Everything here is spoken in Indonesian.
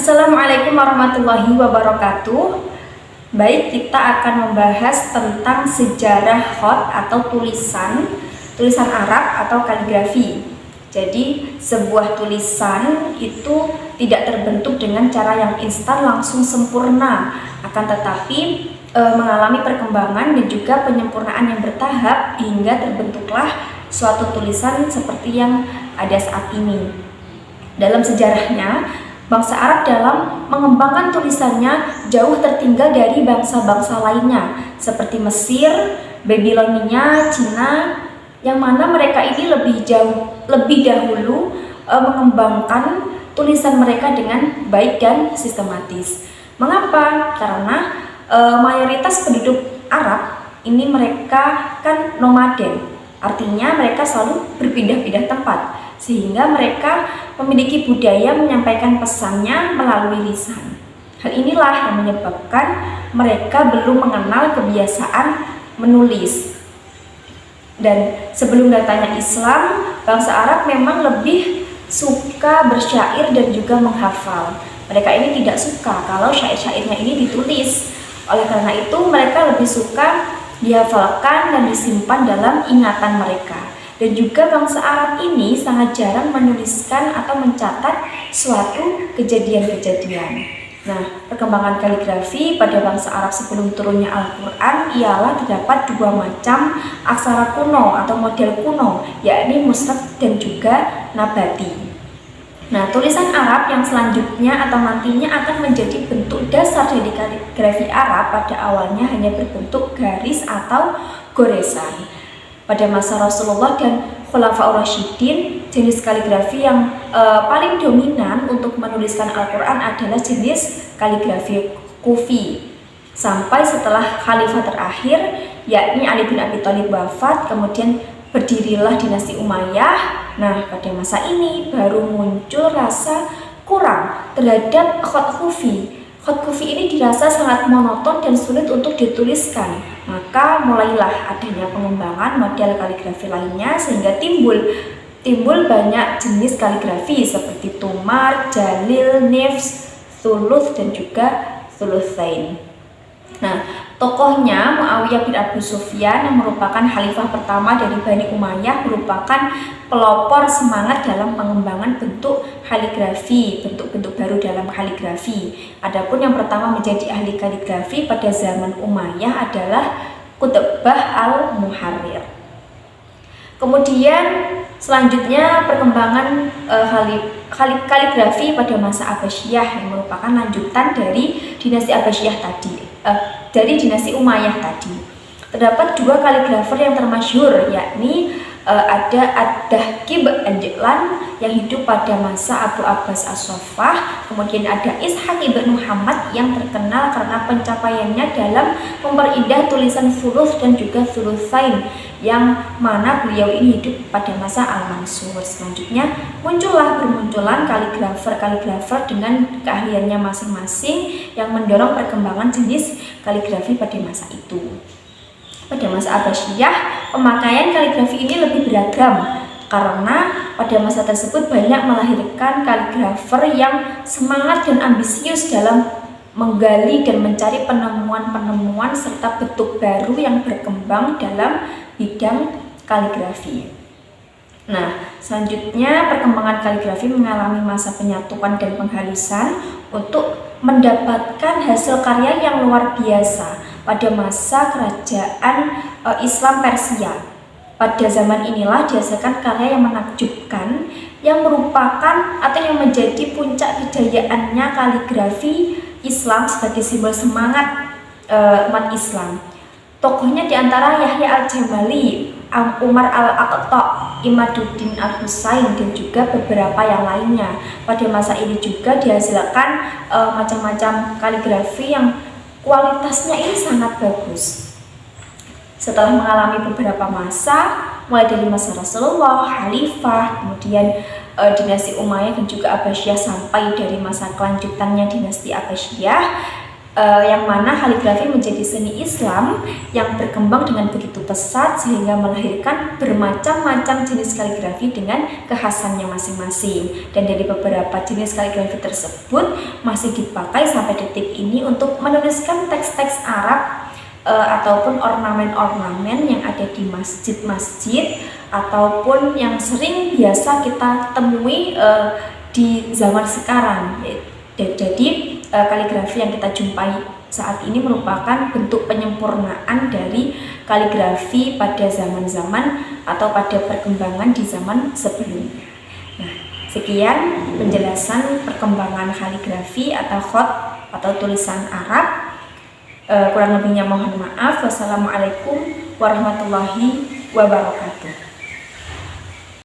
Assalamualaikum warahmatullahi wabarakatuh. Baik, kita akan membahas tentang sejarah khat atau tulisan Arab atau kaligrafi. Jadi, sebuah tulisan itu tidak terbentuk dengan cara yang instan langsung sempurna, akan tetapi mengalami perkembangan dan juga penyempurnaan yang bertahap hingga terbentuklah suatu tulisan seperti yang ada saat ini. Dalam sejarahnya, bangsa Arab dalam mengembangkan tulisannya jauh tertinggal dari bangsa-bangsa lainnya seperti Mesir, Babilonia, Cina, yang mana mereka ini lebih dahulu mengembangkan tulisan mereka dengan baik dan sistematis. Mengapa? Karena mayoritas penduduk Arab ini mereka kan nomaden, artinya mereka selalu berpindah-pindah tempat, sehingga mereka memiliki budaya menyampaikan pesannya melalui lisan. Hal inilah yang menyebabkan mereka belum mengenal kebiasaan menulis. Dan sebelum datangnya Islam, bangsa Arab memang lebih suka bersyair dan juga menghafal. Mereka ini tidak suka kalau syair-syairnya ini ditulis. Oleh karena itu, mereka lebih suka dihafalkan dan disimpan dalam ingatan mereka. Dan juga bangsa Arab ini sangat jarang menuliskan atau mencatat suatu kejadian-kejadian. Nah, perkembangan kaligrafi pada bangsa Arab sebelum turunnya Al-Quran ialah terdapat dua macam aksara kuno atau model kuno, yakni musnad dan juga nabati. Nah, tulisan Arab yang selanjutnya atau nantinya akan menjadi bentuk dasar dari kaligrafi Arab pada awalnya hanya berbentuk garis atau goresan. Pada masa Rasulullah dan Khulafaur Rasyidin, jenis kaligrafi yang paling dominan untuk menuliskan Al-Quran adalah jenis kaligrafi Kufi. Sampai setelah khalifah terakhir, yakni Ali bin Abi Thalib wafat, kemudian berdirilah dinasti Umayyah. Nah, pada masa ini baru muncul rasa kurang terhadap khat Kufi. Khat Kufi ini dirasa sangat monoton dan sulit untuk dituliskan. Maka mulailah adanya pengembangan model kaligrafi lainnya sehingga timbul banyak jenis kaligrafi seperti Tumar, Jalil, Nifs, Thuluth dan juga Thuluthain. Nah, tokohnya Muawiyah bin Abu Sufyan yang merupakan khalifah pertama dari Bani Umayyah merupakan pelopor semangat dalam pengembangan bentuk kaligrafi, bentuk-bentuk baru dalam kaligrafi. Adapun yang pertama menjadi ahli kaligrafi pada zaman Umayyah adalah Qutbah al-Muharrir. Kemudian selanjutnya perkembangan kaligrafi pada masa Abbasiyah yang merupakan lanjutan dari dinasti Abbasiyah tadi, dari dinasti Umayyah tadi. Terdapat dua kaligrafer yang termasyhur, yakni ada Ad-Dahkib Ad-Dihlan yang hidup pada masa Abu Abbas As-Saffah, kemudian ada Ishaq ibn Muhammad yang terkenal karena pencapaiannya dalam memperindah tulisan Thuluth dan juga Thuluthain, yang mana beliau ini hidup pada masa Al-Mansur. Selanjutnya bermunculan kaligrafer dengan keahliannya masing-masing yang mendorong perkembangan jenis kaligrafi pada masa itu. Pada masa Abbasiyah, pemakaian kaligrafi ini lebih beragam karena pada masa tersebut banyak melahirkan kaligrafer yang semangat dan ambisius dalam menggali dan mencari penemuan-penemuan serta bentuk baru yang berkembang dalam bidang kaligrafi. Nah, selanjutnya perkembangan kaligrafi mengalami masa penyatuan dan penghalusan untuk mendapatkan hasil karya yang luar biasa pada masa kerajaan Islam Persia. Pada zaman inilah dihasilkan karya yang menakjubkan yang merupakan atau yang menjadi puncak kejayaannya kaligrafi Islam sebagai simbol semangat umat Islam. Tokohnya diantara Yahya Al-Jamali, Umar Al-Aqta, Imaduddin Al-Husain dan juga beberapa yang lainnya. Pada masa ini juga dihasilkan macam-macam kaligrafi yang kualitasnya ini sangat bagus. Setelah mengalami beberapa masa, mulai dari masa Rasulullah, Khalifah, kemudian dinasti Umayyah dan juga Abbasiyah sampai dari masa kelanjutannya dinasti Abbasiyah, yang mana kaligrafi menjadi seni Islam yang berkembang dengan begitu pesat sehingga melahirkan bermacam-macam jenis kaligrafi dengan kekhasannya masing-masing. Dan dari beberapa jenis kaligrafi tersebut masih dipakai sampai detik ini untuk menuliskan teks-teks Arab ataupun ornamen-ornamen yang ada di masjid-masjid ataupun yang sering biasa kita temui di zaman sekarang. Jadi kaligrafi yang kita jumpai saat ini merupakan bentuk penyempurnaan dari kaligrafi pada zaman-zaman atau pada perkembangan di zaman sebelumnya. Nah, sekian penjelasan perkembangan kaligrafi atau khat atau tulisan Arab. Kurang lebihnya mohon maaf. Wassalamualaikum warahmatullahi wabarakatuh.